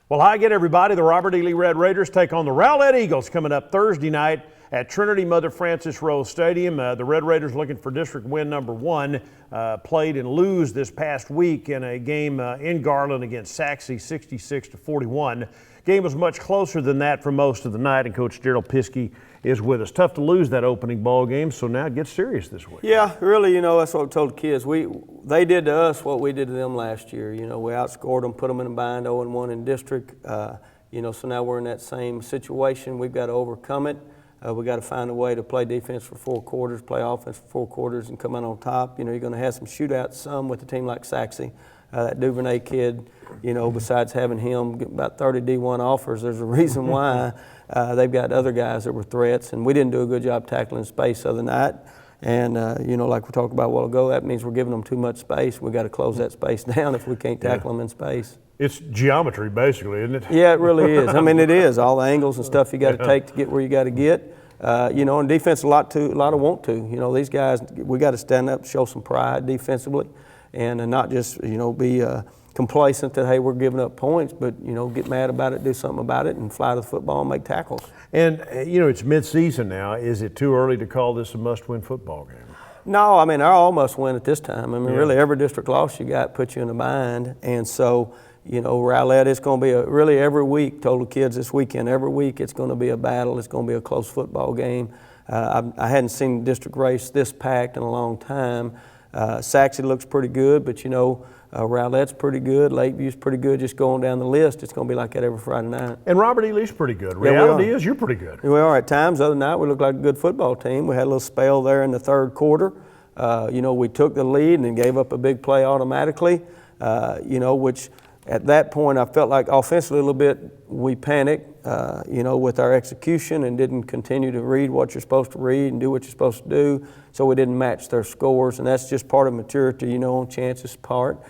Well, hi again, everybody. The Robert E. Lee Red Raiders take on the Rowlett Eagles coming up Thursday night at Trinity Mother Frances Rose Stadium. The Red Raiders looking for district win number 1. Played and lose this past week in a game in Garland against Sachse, 66-41. Game was much closer than that for most of the night, and Coach Gerald Piskey is with us. Tough to lose that opening ball game, so now it gets serious this week. Yeah, really, that's what I told the kids. They did to us what we did to them last year. We outscored them, put them in a bind, 0-1 in district. So now we're in that same situation. We've got to overcome it. We've got to find a way to play defense for 4 quarters, play offense for 4 quarters, and come out on top. You're going to have some shootouts, some with a team like Sachse. That Duvernay kid, besides having him get about 30 D1 offers, there's a reason why. They've got other guys that were threats, and we didn't do a good job tackling space the other night. And, like we talked about a while ago, that means we're giving them too much space. We've got to close that space down if we can't tackle them in space. It's geometry, basically, isn't it? Yeah, it really is. I mean, it is. All the angles and stuff you got to take to get where you got to get. And defense, a lot of want to. These guys, we got to stand up, show some pride defensively, and not just, be complacent that, hey, we're giving up points, but, get mad about it, do something about it, and fly to the football and make tackles. And, it's mid-season now. Is it too early to call this a must-win football game? No, I mean, they're all must-win at this time. I mean, really, every district loss you got puts you in a bind. And so, Rowlett, it's going to be really every week, told the kids this weekend, every week it's going to be a battle. It's going to be a close football game. I hadn't seen the district race this packed in a long time. Sachse looks pretty good, but Rowlett's pretty good. Lakeview's pretty good. Just going down the list, it's going to be like that every Friday night. And Robert E. Lee's pretty good. Reality is you're pretty good. We are at times. The other night we looked like a good football team. We had a little spell there in the third quarter. We took the lead and then gave up a big play automatically, which at that point I felt like offensively a little bit we panicked, with our execution and didn't continue to read what you're supposed to read and do what you're supposed to do. So we didn't match their scores, and that's just part of maturity, on Chance's part.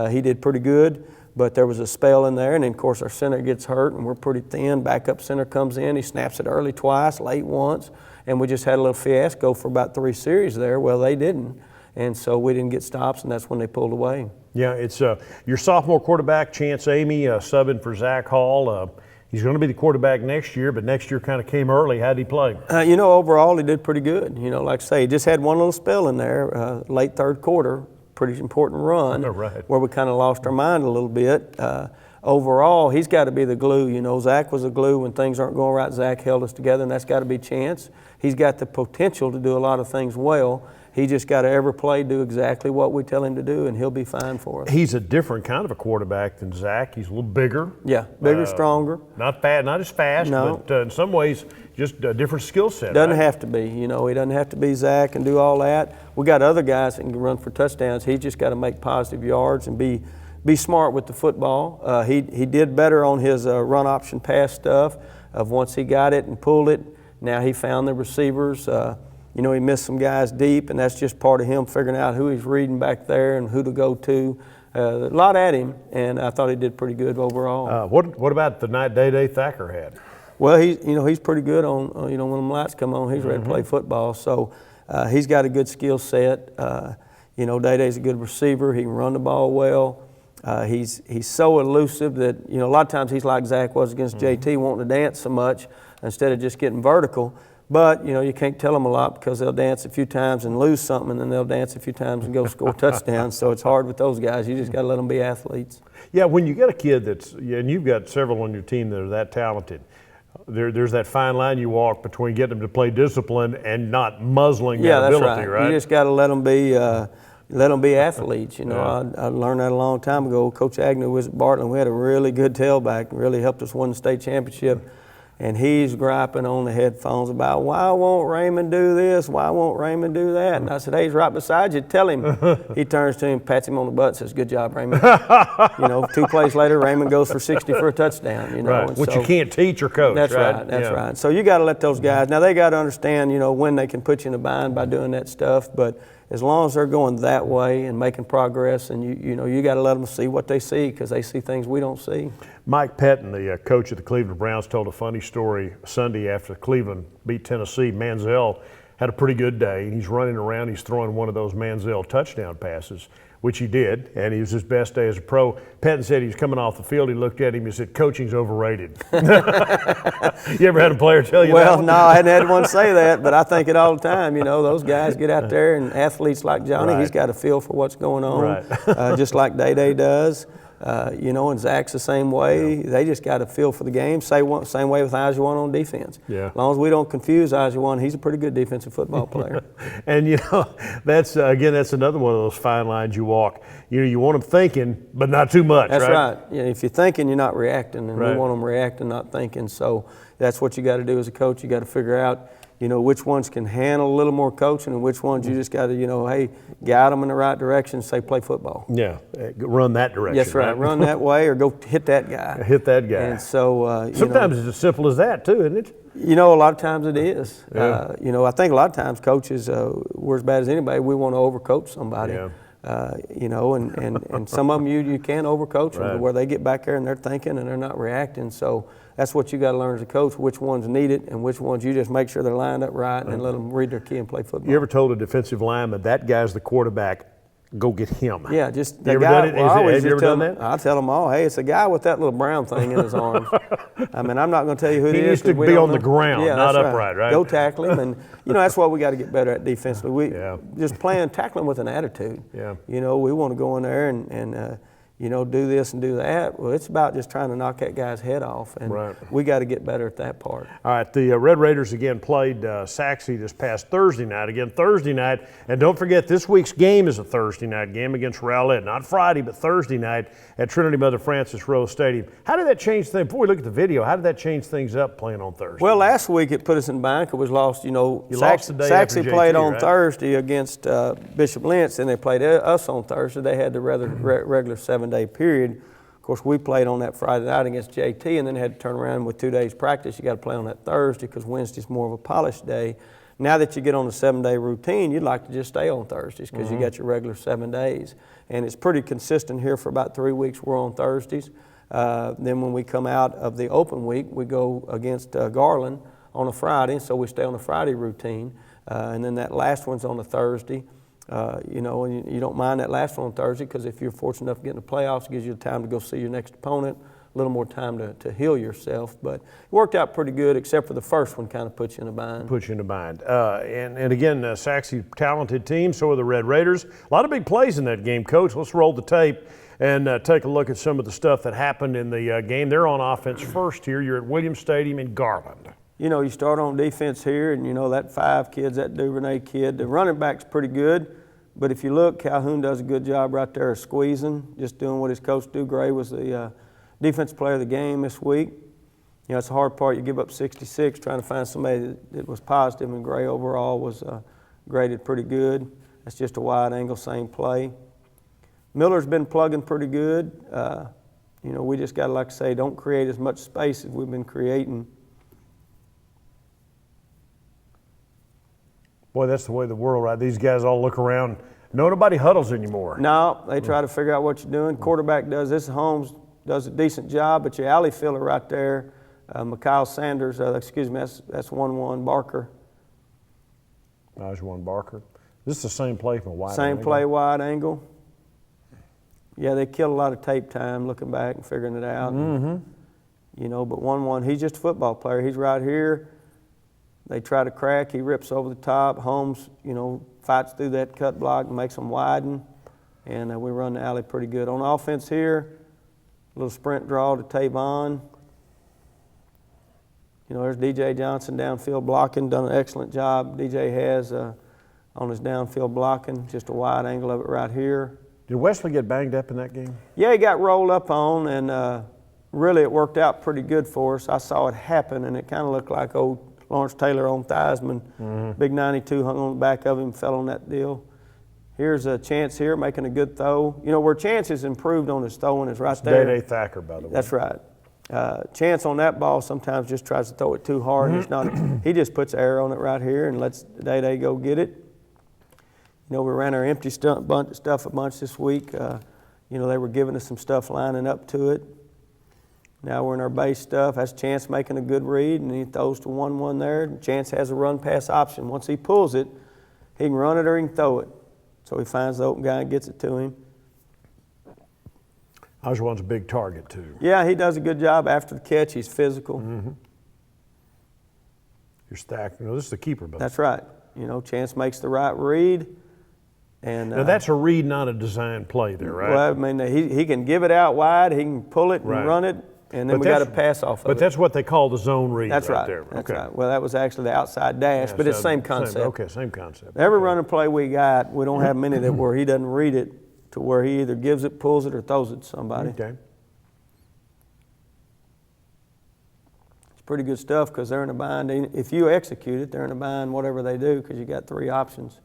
He did pretty good, but there was a spell in there, and then, of course, our center gets hurt, and we're pretty thin. Backup center comes in. He snaps it early twice, late once, and we just had a little fiasco for about 3 series there. Well, they didn't, and so we didn't get stops, and that's when they pulled away. Yeah, it's your sophomore quarterback, Chance Amy, subbing for Zach Hall. He's going to be the quarterback next year, but next year kind of came early. How did he play? Overall he did pretty good. Like I say, he just had one little spell in there, late third quarter, pretty important run, where we kind of lost our mind a little bit. Overall, he's got to be the glue. Zach was the glue when things aren't going right. Zach held us together, and that's got to be Chance. He's got the potential to do a lot of things well. He just got to every play do exactly what we tell him to do, and he'll be fine for us. He's a different kind of a quarterback than Zach. He's a little bigger. Yeah, bigger, stronger. Not as fast, but in some ways just a different skill set. Doesn't have to be. He doesn't have to be Zach and do all that. We got other guys that can run for touchdowns. He's just got to make positive yards and be smart with the football. He did better on his run option pass stuff of once he got it and pulled it. Now he found the receivers. He missed some guys deep, and that's just part of him figuring out who he's reading back there and who to go to. A lot at him, and I thought he did pretty good overall. What about the night Day Thacker had? Well, he's pretty good on when the lights come on, he's ready to play football. So he's got a good skill set. Day-Day's a good receiver. He can run the ball well. He's so elusive that a lot of times he's like Zach was against JT, wanting to dance so much instead of just getting vertical. But, you can't tell them a lot because they'll dance a few times and lose something, and then they'll dance a few times and go score touchdowns. So it's hard with those guys. You just got to let them be athletes. Yeah, when you get a kid and you've got several on your team that are that talented, there's that fine line you walk between getting them to play discipline and not muzzling their ability, right? You just got to let them be athletes. I learned that a long time ago. Coach Agnew was at Bartlett. We had a really good tailback and really helped us win the state championship. and he's griping on the headphones about, why won't Raymond do this? Why won't Raymond do that? And I said, hey, he's right beside you. Tell him. He turns to him, pats him on the butt, and says, good job, Raymond. 2 plays later, Raymond goes for 60 for a touchdown. Right, and which so, you can't teach or coach. That's right. right. That's right. So you got to let those guys. Now they got to understand, when they can put you in a bind by doing that stuff. But as long as they're going that way and making progress, and you got to let them see what they see, because they see things we don't see. Mike Pettin, the coach of the Cleveland Browns, told a funny story Sunday after Cleveland beat Tennessee. Manziel had a pretty good day, and he's running around. He's throwing one of those Manziel touchdown passes, which he did, and he was his best day as a pro. Pettin said he was coming off the field. He looked at him and said, coaching's overrated. You ever had a player tell you that? Well, no, I hadn't had one say that, but I think it all the time. Those guys get out there, and athletes like Johnny, Right. He's got a feel for what's going on, Right. just like Day-Day does. And Zach's the same way. Yeah. They just got a feel for the game. Same way with Ajuan on defense. Yeah. As long as we don't confuse Ajuan, he's a pretty good defensive football player. And that's another one of those fine lines you walk. You want them thinking, but not too much. That's right. If you're thinking, you're not reacting, and Right. we want them reacting, not thinking. So that's what you got to do as a coach. You got to figure out, which ones can handle a little more coaching, and which ones you just got to, hey, guide them in the right direction. Say, play football. Yeah, run that direction. That's right. Run that way, or go hit that guy. Hit that guy. And so sometimes it's as simple as that too, isn't it? A lot of times it is. Yeah. I think a lot of times coaches, we're as bad as anybody. We want to overcoach somebody. Yeah. And some of them you can overcoach them Right. to where they get back there and they're thinking and they're not reacting. So that's what you got to learn as a coach, which ones need it and which ones you just make sure they're lined up right and let them read their key and play football. You ever told a defensive lineman, that guy's the quarterback, go get him? Yeah, just You the ever guy. done it? Have you ever done them, that? I tell them all, hey, it's a guy with that little brown thing in his arms. I'm not going to tell you who it He is. needs to 'cause we be don't on the know. ground, Yeah, not that's upright, right? Go tackle him, and that's what we got to get better at defensively. We Yeah. just tackling with an attitude. Yeah. We want to go in there and do this and do that. Well, it's about just trying to knock that guy's head off, and Right. we got to get better at that part. All right, the Red Raiders again played Saxe this past Thursday night. Again, Thursday night. And don't forget, this week's game is a Thursday night game against Rowlett. Not Friday, but Thursday night at Trinity Mother Frances Rose Stadium. How did that change things? Before we look at the video, how did that change things up playing on Thursday? Well, last week it put us in bind because we lost, lost the day Saxe after JT, played on right? Thursday against Bishop Lynch, and they played us on Thursday. They had the regular 7-day period. Of course, we played on that Friday night against JT, and then had to turn around with 2 days practice. You got to play on that Thursday because Wednesday's more of a polished day. Now that you get on the 7-day routine, you'd like to just stay on Thursdays because you got your regular 7 days. And it's pretty consistent here for about 3 weeks. We're on Thursdays. Then when we come out of the open week, we go against Garland on a Friday, so we stay on the Friday routine. And then that last one's on a Thursday. And you don't mind that last one on Thursday because if you're fortunate enough to get in the playoffs, it gives you the time to go see your next opponent, a little more time to heal yourself. But it worked out pretty good, except for the first one kind of put you in a bind. Put you in a bind. And again, Saxe, talented team, so are the Red Raiders. A lot of big plays in that game, Coach. Let's roll the tape and take a look at some of the stuff that happened in the game. They're on offense first here. You're at Williams Stadium in Garland. You start on defense here, and that 5 kids, that Duvernay kid, the running back's pretty good. But if you look, Calhoun does a good job right there of squeezing, just doing what his coach do. Gray was the defensive player of the game this week. It's the hard part. You give up 66, trying to find somebody that was positive, and Gray overall was graded pretty good. That's just a wide angle, same play. Miller's been plugging pretty good. We just got to, like I say, don't create as much space as we've been creating. Boy, that's the way of the world, right? These guys all look around. Nobody huddles anymore. No, they try to figure out what you're doing. Quarterback does this. Holmes does a decent job, but your alley filler right there, Mikhail Sanders, that's 1-1, Barker. Ajuan Barker. This is the same play from a wide Same angle. play, wide angle. Yeah, they kill a lot of tape time looking back and figuring it out. Mm-hmm. But 1-1, he's just a football player. He's right here. They try to crack. He rips over the top. Holmes, fights through that cut block and makes them widen. And we run the alley pretty good. On offense here, a little sprint draw to Tavon. There's DJ Johnson downfield blocking, done an excellent job. DJ has on his downfield blocking, just a wide angle of it right here. Did Wesley get banged up in that game? Yeah, he got rolled up on, and really it worked out pretty good for us. I saw it happen, and it kind of looked like old Lawrence Taylor on Theismann. Big 92 hung on the back of him, fell on that deal. Here's a Chance here making a good throw. You know, where Chance has improved on his throwing is right there. Day Thacker, by the way. That's right. Chance on that ball sometimes just tries to throw it too hard. And it's not. He just puts air on it right here and lets Day go get it. You know, we ran our empty stuff a bunch this week. You know, they were giving us some stuff lining up to it. Now we're in our base stuff. That's Chance making a good read, and he throws to 1-1 there. Chance has a run-pass option. Once he pulls it, he can run it or he can throw it. So he finds the open guy and gets it to him. Oswald's a big target, too. Yeah, he does a good job after the catch. He's physical. You're stacked. You know, this is the keeper, but That's right. You know, Chance makes the right read. And now that's a read, not a design play there, right? Well, I mean, he can give it out wide. He can pull it and Right. run it. And then But we got to that's- pass off of it. But that's what they call the zone read. That's right. There. That's Okay. right. Well, that was actually the outside dash, Yeah, but it's so- the same concept. Okay, same concept. Every Okay. running play we got, we don't have many that where he doesn't read it to where he either gives it, pulls it, or throws it to somebody. Okay. It's pretty good stuff because they're in a bind. If you execute it, they're in a bind whatever they do because you got three options.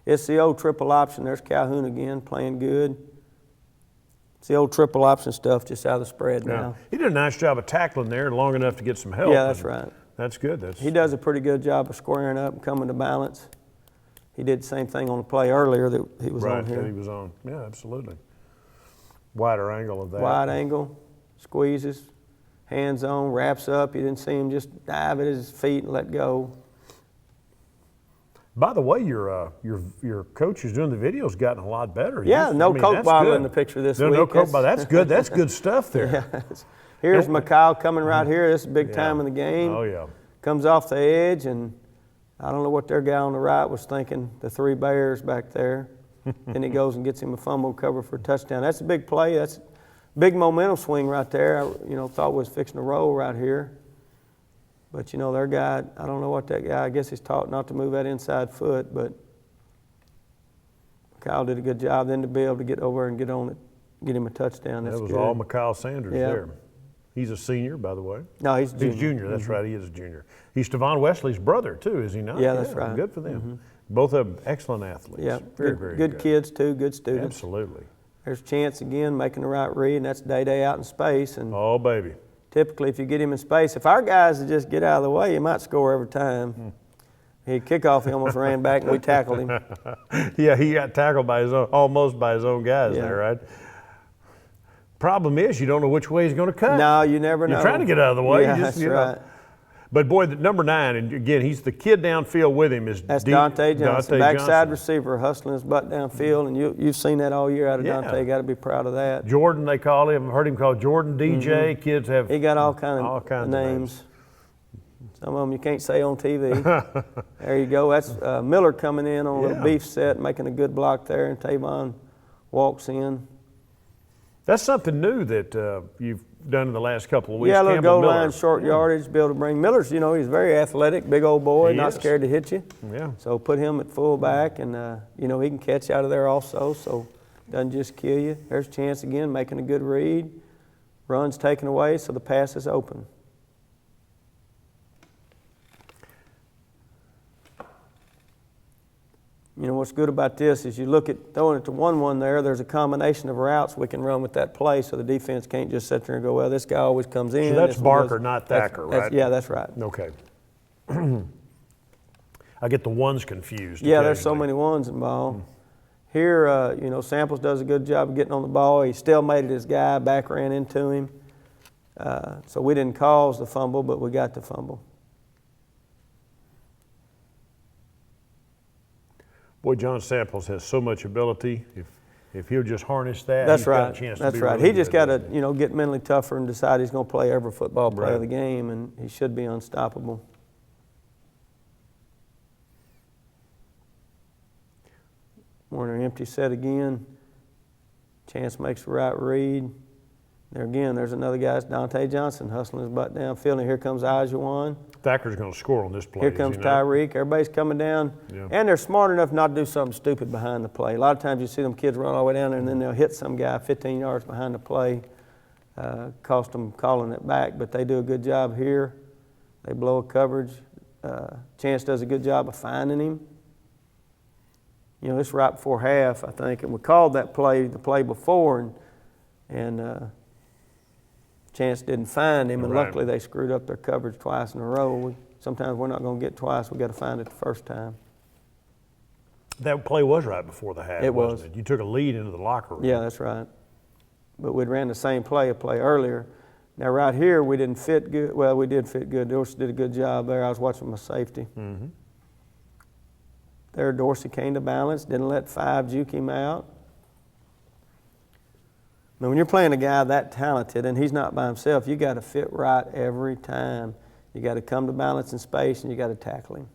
It's the old triple option. There's Calhoun again playing good. It's the old triple option stuff just out of the spread Yeah. now. He did a nice job of tackling there long enough to get some help. Yeah, that's and right. That's good. That's He does a pretty good job of squaring up and coming to balance. He did the same thing on the play earlier that he was right on here. that he was on. Yeah, absolutely. Wider angle of that. Wide angle, squeezes, hands on, wraps up. You didn't see him just dive at his feet and let go. By the way, your coach who's doing the video's gotten a lot better. Yeah, no Coke that's bottle good. in the picture this No week. Coke bottle. That's good. That's good stuff there. Yeah. Here's Mikhail coming right here. This is big Yeah. time in the game. Oh yeah. Comes off the edge, and I don't know what their guy on the right was thinking, the three Bears back there. Then he goes and gets him a fumble cover for a touchdown. That's a big play. That's a big momentum swing right there. I thought was fixing to roll right here. But, their guy, I don't know what that guy, I guess he's taught not to move that inside foot, but Kyle did a good job then to be able to get over and get on it, get him a touchdown. That's That was good. all Mikhail Sanders Yeah. there. He's a senior, by the way. No, he's junior. He's junior. That's right. He is a junior. He's Stevan Wesley's brother too, is he not? Yeah, that's right. Good for them. Both of them excellent athletes. Yeah, very, good, very good kids too, good students. Absolutely. There's Chance again making the right read, and that's Day out in space. And Oh baby. typically, if you get him in space, if our guys would just get out of the way, he might score every time. He'd kick off, he almost ran back, and we tackled him. Yeah, he got tackled by almost by his own guys Yeah. there, right? Problem is, you don't know which way he's going to cut. No, you never know. You're trying to get out of the way. Yeah, You just, that's you know. right. But boy, the number 9, and again, he's the kid downfield with him. That's Dante Johnson, backside receiver, hustling his butt downfield, and you've seen that all year out of Yeah. Dante. Got to be proud of that. Jordan, they call him. I've heard him called Jordan DJ. Kids have He got all kinds of of names. Some of them you can't say on TV. There you go. That's Miller coming in on a Yeah. little beef set, making a good block there, and Tavon walks in. That's something new that you've done in the last couple of weeks. Yeah, a little Campbell goal Miller. line, short yardage, be able to bring Miller's. He's very athletic, big old boy, He not is. scared to hit you. Yeah. So put him at fullback, and he can catch out of there also. So doesn't just kill you. There's Chance again, making a good read. Runs taken away, so the pass is open. What's good about this is you look at throwing it to 1-1 there, there's a combination of routes we can run with that play, so the defense can't just sit there and go, well, this guy always comes in. So that's this one Barker, goes- not that's- Thacker, that's- right? Yeah, that's right. Okay. I get the ones confused. Yeah, there's so occasionally. many ones involved. Here, Samples does a good job of getting on the ball. He stalemated his guy, back ran into him. So we didn't cause the fumble, but we got the fumble. Boy, John Samples has so much ability. If he'll just harness that, That's he's got right. a chance to That's be right. really He just good, got to, doesn't he? get mentally tougher and decide he's going to play every football play Right. of the game, and he should be unstoppable. Warner empty set again. Chance makes the right read. There again, there's another guy, it's Dante Johnson, hustling his butt downfield, and here comes Ajuan. Thacker's going to score on this play. Here comes Tyreek. Everybody's coming down, Yeah. and they're smart enough not to do something stupid behind the play. A lot of times you see them kids run all the way down there, and then they'll hit some guy 15 yards behind the play. Cost them calling it back, but they do a good job here. They blow a coverage. Chance does a good job of finding him. You know, it's right before half, I think, and we called that play the play before, and Chance didn't find him, and Right. luckily they screwed up their coverage twice in a row. Sometimes we're not going to get twice. We got to find it the first time. That play was right before the half, It wasn't was. it? You took a lead into the locker room. Yeah, that's right. But we'd ran the same play a play earlier. Now right here we didn't fit good. Well, we did fit good. Dorsey did a good job there. I was watching my safety. Mm-hmm. There Dorsey came to balance, didn't let 5 juke him out. Now when you're playing a guy that talented and he's not by himself, you got to fit right every time. You got to come to balance in space and you got to tackle him.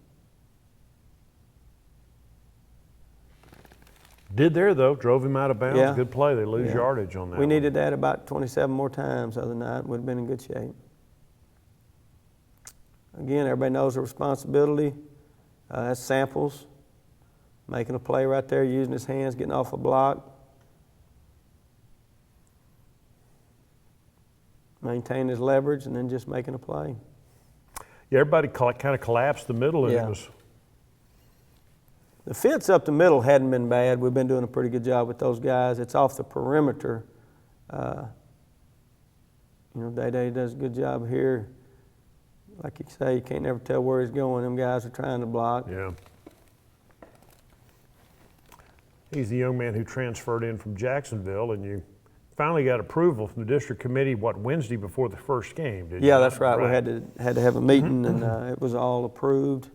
Did there, though. Drove him out of bounds. Yeah. Good play. They lose Yeah. yardage on that. We one. needed that about 27 more times the other night. We'd have been in good shape. Again, everybody knows the responsibility. That's Samples. Making a play right there, using his hands, getting off a block. Maintaining his leverage, and then just making a play. Yeah, everybody kind of collapsed the middle, and Yeah. it was. The fence up the middle hadn't been bad. We've been doing a pretty good job with those guys. It's off the perimeter. Day does a good job here. Like you say, you can't never tell where he's going. Them guys are trying to block. Yeah. He's the young man who transferred in from Jacksonville, and you finally got approval from the district committee, Wednesday before the first game, did you? Yeah, that's right. We had to have a meeting, and it was all approved.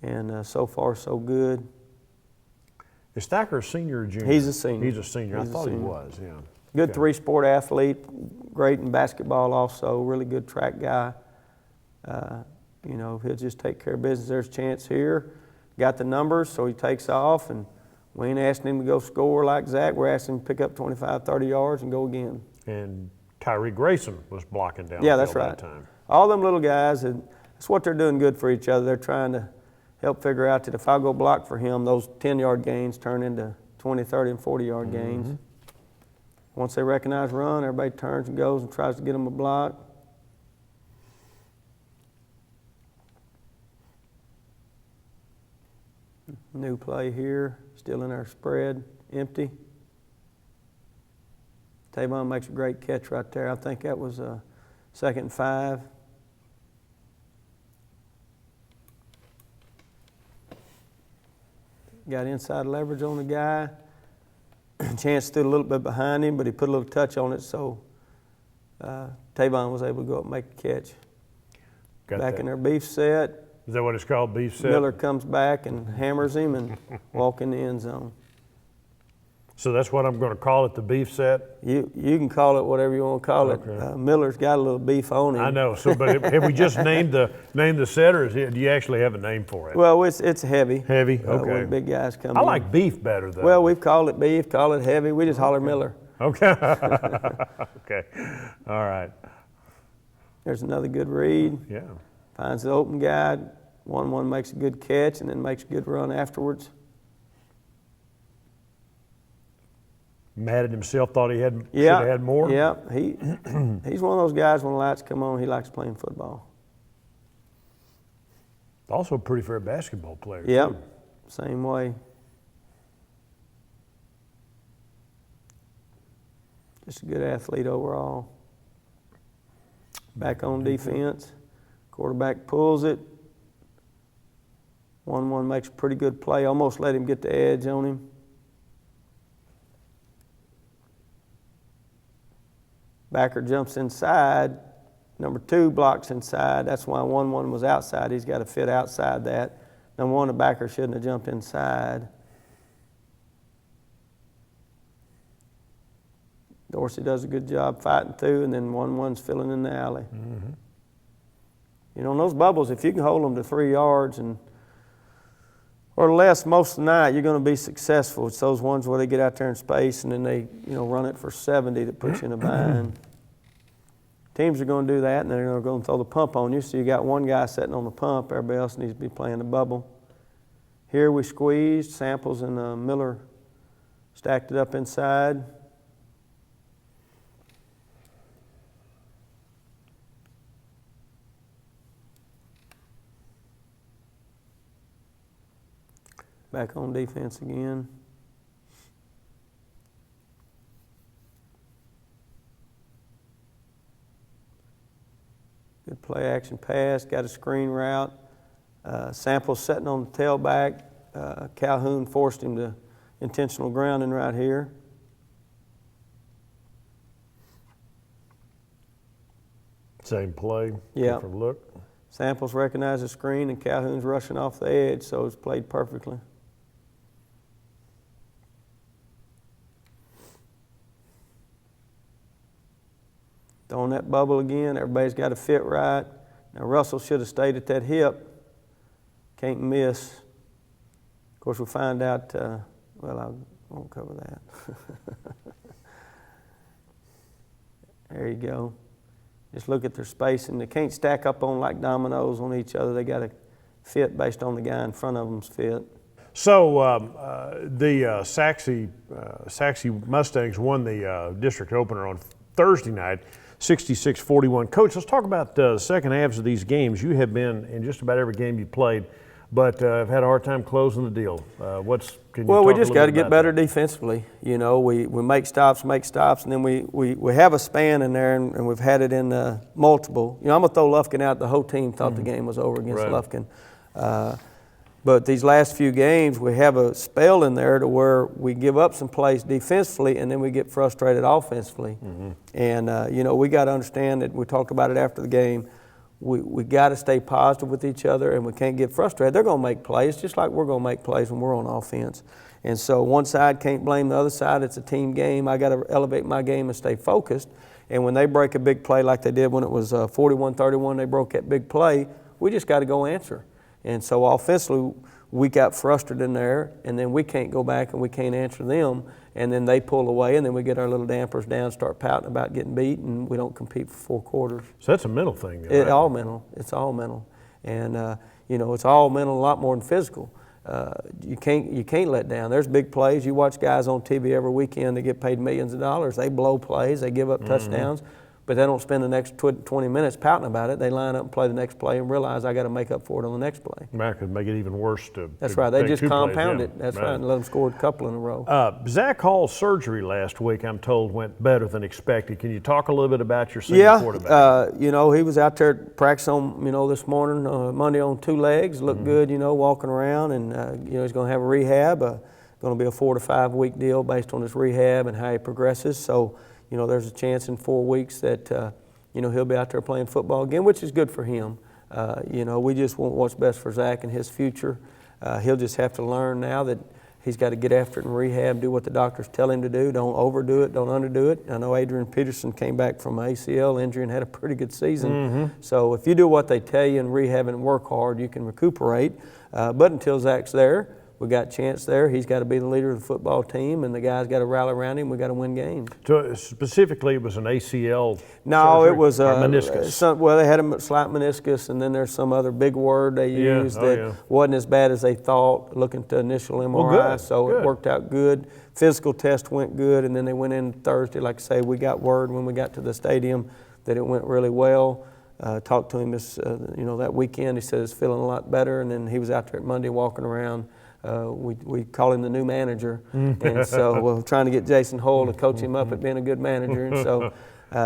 And so far, so good. Is Thacker a senior or junior? He's a senior. He's a senior. He's I a thought he senior. was, yeah. Good Okay. 3-sport athlete, great in basketball also, really good track guy. He'll just take care of business. There's Chance here. Got the numbers, so he takes off, and we ain't asking him to go score like Zach. We're asking him to pick up 25, 30 yards and go again. And Tyree Grayson was blocking down Yeah, the that's field right. that time. All them little guys, and that's what they're doing good for each other. They're trying to help figure out that if I go block for him, those 10-yard gains turn into 20, 30, and 40-yard gains. Once they recognize run, everybody turns and goes and tries to get them a block. New play here, still in our spread, empty. Tavon makes a great catch right there. I think that was a 2nd and 5. Got inside leverage on the guy. Chance stood a little bit behind him, but he put a little touch on it, so Tavon was able to go up and make the catch. Got Back that. in their beef set. Is that what it's called, beef set? Miller comes back and hammers him and walk in the end zone. So that's what I'm going to call it, the beef set? You can call it whatever you want to call it. Okay. Miller's got a little beef on him. I know. So, but have we just named the set, or do you actually have a name for it? Well, it's heavy. Heavy? Okay. When big guys come I in. like beef better, though. Well, we've called it beef, call it heavy. We just holler Miller. Okay. Okay. All right. There's another good read. Yeah. Finds the open guy. 1-1 makes a good catch and then makes a good run afterwards. Mad at himself, thought he should Yeah, have had more. Yeah, he's one of those guys when the lights come on, he likes playing football. Also a pretty fair basketball player. Yep, too. same way. Just a good athlete overall. Back on defense. Quarterback pulls it. 1-1 makes a pretty good play. Almost let him get the edge on him. Backer jumps inside. Number 2 blocks inside. That's why 1-1 was outside. He's got to fit outside that. Number 1, the backer shouldn't have jumped inside. Dorsey does a good job fighting through, and then 1-1's filling in the alley. Mm-hmm. You know, in those bubbles, if you can hold them to 3 yards or less most of the night, you're going to be successful. It's those ones where they get out there in space and then they, run it for 70 that puts you in a bind. Teams are going to do that, and they're going to throw the pump on you. So you got one guy sitting on the pump. Everybody else needs to be playing the bubble. Here we squeezed. Samples and Miller stacked it up inside. Back on defense again. Good play action pass, got a screen route. Sample sitting on the tailback. Calhoun forced him to intentional grounding right here. Same play, Yeah. different look. Samples recognized the screen, and Calhoun's rushing off the edge, so it's played perfectly. Throwing that bubble again, everybody's got to fit right. Now Russell should have stayed at that hip. Can't miss. Of course, we'll find out, well, I won't cover that. There you go. Just look at their spacing. They can't stack up on like dominoes on each other. They got to fit based on the guy in front of them's fit. So the Saxe Mustangs won the district opener on Thursday night, 66-41. Coach, let's talk about the second halves of these games. You have been in just about every game you played, but have had a hard time closing the deal. Well, we just got to get better defensively. You know, we make stops, and then we have a span in there, and we've had it in multiple. You know, I'm going to throw Lufkin out. The whole team thought the game was over against Lufkin. But these last few games, we have a spell in there to where we give up some plays defensively, and then we get frustrated offensively. And, you know, we got to understand that we talked about it after the game. We got to stay positive with each other, and we can't get frustrated. They're going to make plays just like we're going to make plays when we're on offense. And so one side can't blame the other side. It's a team game. I got to elevate my game and stay focused. And when they break a big play like they did when it was 41-31, they broke that big play, we just got to go answer. And so offensively, we got frustrated in there, and then we can't go back and we can't answer them. And then they pull away, and then we get our little dampers down, start pouting about getting beat, and we don't compete for 4 quarters. So that's a mental thing, right? It's all mental. It's all mental. And, you know, it's all mental, a lot more than physical. You can't let down. There's big plays. You watch guys on TV every weekend that get paid millions of dollars. They blow plays. They give up touchdowns. But they don't spend the next 20 minutes pouting about it. They line up and play the next play and realize I got to make up for it on the next play. That could make it even worse. That's right. They just compound plays, it. That's right. And let them score a couple in a row. Zach Hall's surgery last week, I'm told, went better than expected. Can you talk a little bit about your senior quarterback? You know, he was out there practicing on, you know, this morning, Monday on 2 legs. Looked good, you know, walking around. And, you know, he's going to have a rehab. Going to be a 4 to 5 week deal based on his rehab and how he progresses. So, you know, there's a chance in 4 weeks that, you know, he'll be out there playing football again, which is good for him. You know, we just want what's best for Zach and his future. He'll just have to learn now that he's got to get after it in rehab, do what the doctors tell him to do. Don't overdo it, don't underdo it. I know Adrian Peterson came back from an ACL injury and had a pretty good season. So if you do what they tell you in rehab and work hard, you can recuperate. But until Zach's there, we got Chance there. He's got to be the leader of the football team, and the guys got to rally around him. We got to win games. So specifically, it was an ACL. No, surgery, it was or meniscus. well, they had a slight meniscus, and then there's some other big word they used that wasn't as bad as they thought. Looking to initial MRI, so it worked out good. Physical test went good, and then they went in Thursday. Like I say, we got word when we got to the stadium that it went really well. Talked to him this, you know, that weekend. He said he's feeling a lot better, and then he was out there at Monday walking around. We call him the new manager, and so we're trying to get Jason Hull to coach him up at being a good manager. And so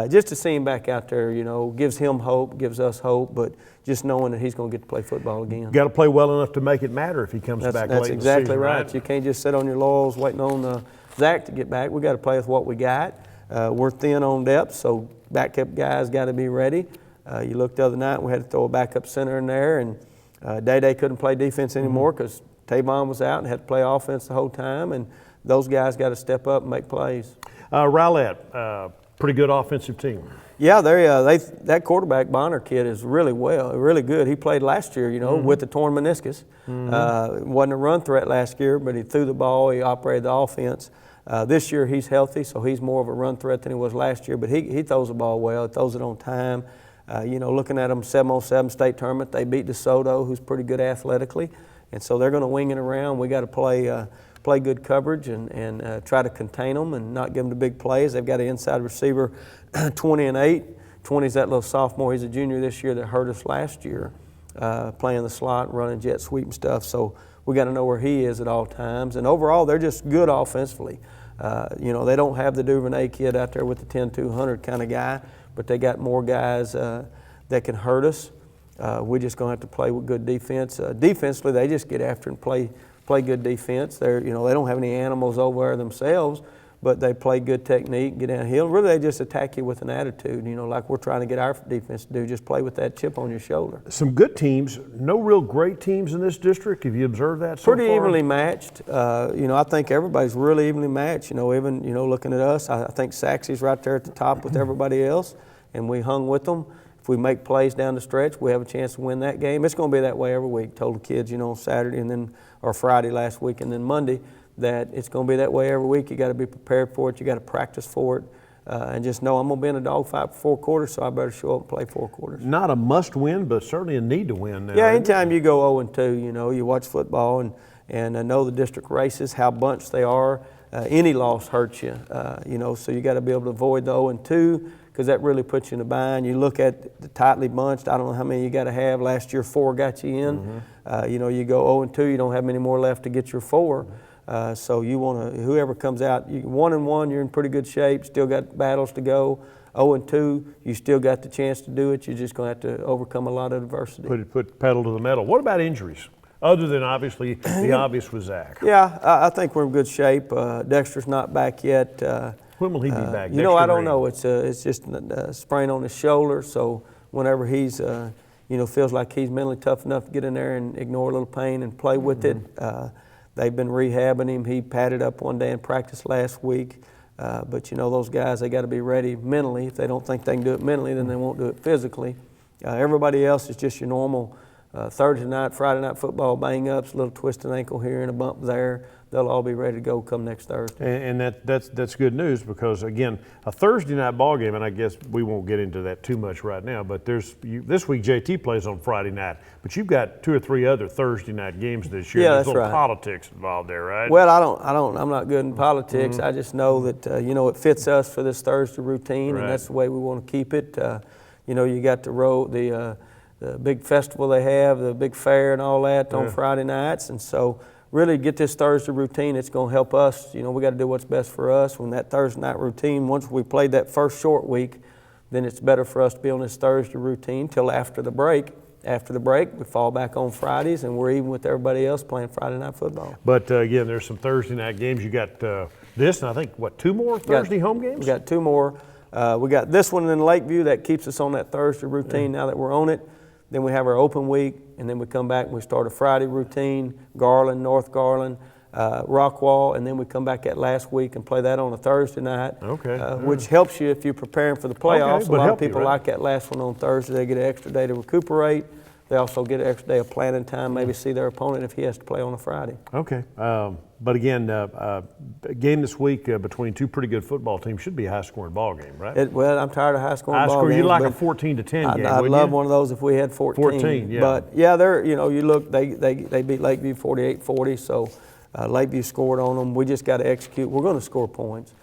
just to see him back out there, you know, gives him hope, gives us hope, but just knowing that he's going to get to play football again. Got to play well enough to make it matter if he comes back late in the season. That's exactly right. Right. You can't just sit on your laurels waiting on Zach to get back. We got to play with what we got. We're thin on depth, so backup guys got to be ready. You looked the other night, we had to throw a backup center in there, and Day couldn't play defense anymore because Tavon was out and had to play offense the whole time, and those guys got to step up and make plays. Rowlett, pretty good offensive team. Yeah, that quarterback Bonner kid is really good. He played last year, you know, with the torn meniscus. Wasn't a run threat last year, but he threw the ball. He operated the offense. This year he's healthy, so he's more of a run threat than he was last year. But he throws the ball well. He throws it on time. You know, looking at them 7-on-7 state tournament, they beat DeSoto, who's pretty good athletically. And so they're going to wing it around. We got to play good coverage and try to contain them and not give them the big plays. They've got an inside receiver, 20-8. 20's that little sophomore. He's a junior this year that hurt us last year. playing the slot, running jet sweep and stuff. So we got to know where he is at all times. And overall, they're just good offensively. You know, they don't have the Duvernay kid out there with the 10-200 kind of guy, but they got more guys that can hurt us. We're just going to have to play with good defense. Defensively, they just get after and play good defense. They don't have any animals over there themselves, but they play good technique, get downhill. Really, they just attack you with an attitude, like we're trying to get our defense to do, just play with that chip on your shoulder. Some good teams, no real great teams in this district. Have you observed that so Pretty far? evenly matched. I think everybody's really evenly matched. Even looking at us, I think Saxey's right there at the top with everybody else, and we hung with them. If we make plays down the stretch, we have a chance to win that game. It's going to be that way every week. Told the kids, on Saturday or Friday last week and then Monday, that it's going to be that way every week. You got to be prepared for it. You got to practice for it, and just know I'm going to be in a dogfight for 4 quarters, so I better show up and play 4 quarters. Not a must-win, but certainly a need to win. Now, yeah, anytime you go 0-2, you watch football and know the district races, how bunched they are. Any loss hurts you, so you got to be able to avoid the 0-2 because that really puts you in a bind. You look at the tightly bunched. I don't know how many you got to have. Last year 4 got you in. You go 0-2, you don't have many more left to get your 4. So you want to, whoever comes out, 1-1, you're in pretty good shape, still got battles to go. 0-2, you still got the chance to do it. You're just going to have to overcome a lot of adversity. Put pedal to the metal. What about injuries? Other than obviously the obvious with Zach. Yeah, I think we're in good shape. Dexter's not back yet. When will he be back? I don't know. It's just a sprain on his shoulder. So whenever he's, feels like he's mentally tough enough to get in there and ignore a little pain and play with it. They've been rehabbing him. He padded up one day in practice last week. But those guys, they got to be ready mentally. If they don't think they can do it mentally, then they won't do it physically. Everybody else is just your normal Thursday night, Friday night football bang-ups, a little twisted ankle here and a bump there. They'll all be ready to go come next Thursday. And that's good news because, again, a Thursday night ball game, and I guess we won't get into that too much right now, but this week JT plays on Friday night, but you've got 2 or 3 other Thursday night games this year. Yeah, There's that's a little right. politics involved there, right? Well, I'm not good in politics. I just know that, it fits us for this Thursday routine, Right. and that's the way we want to keep it. You got the big festival they have, the big fair and all that on Friday nights, and so really get this Thursday routine. It's going to help us. We got to do what's best for us. When that Thursday night routine, once we played that first short week, then it's better for us to be on this Thursday routine till after the break. After the break, we fall back on Fridays, and we're even with everybody else playing Friday night football. But again, there's some Thursday night games. You got this, and I think, 2 more Thursday home games? We got 2 more. We got this one in Lakeview that keeps us on that Thursday routine now that we're on it. Then we have our open week, and then we come back and we start a Friday routine, Garland, North Garland, Rockwall, and then we come back that last week and play that on a Thursday night, which helps you if you're preparing for the playoffs. A lot of people like that last one on Thursday. They get an extra day to recuperate. They also get an extra day of planning time, maybe see their opponent if he has to play on a Friday. Okay. But again, a game this week between 2 pretty good football teams should be a high-scoring ball game, right? Well, I'm tired of high-scoring ball games. You'd like a 14-10 game, I'd wouldn't love you? one of those if we had 14. 14, yeah. But, yeah, you look, they beat Lakeview 48-40, so Lakeview scored on them. We just got to execute. We're going to score points.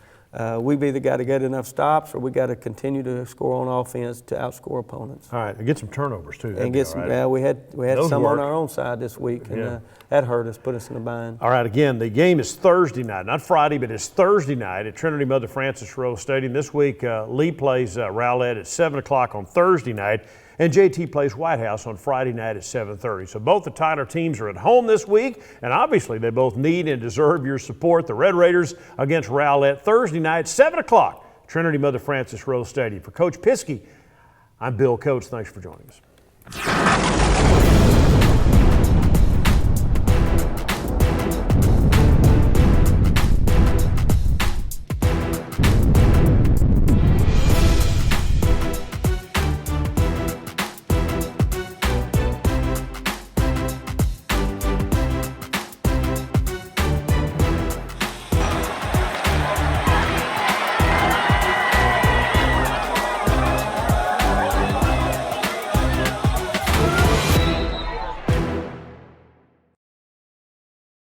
We've either got to get enough stops or we got to continue to score on offense to outscore opponents. All right, and get some turnovers too. And get some. Right. Yeah, we had Those some work. on our own side this week, and that hurt us, put us in a bind. All right, again, the game is Thursday night, not Friday, but it's Thursday night at Trinity Mother Francis Rose Stadium. This week, Lee plays Rowlett at 7 o'clock on Thursday night, and JT plays White House on Friday night at 7:30. So both the Tyler teams are at home this week, and obviously they both need and deserve your support. The Red Raiders against Rowlett Thursday night, 7 o'clock, Trinity Mother Francis Rose Stadium. For Coach Piskey, I'm Bill Coates. Thanks for joining us.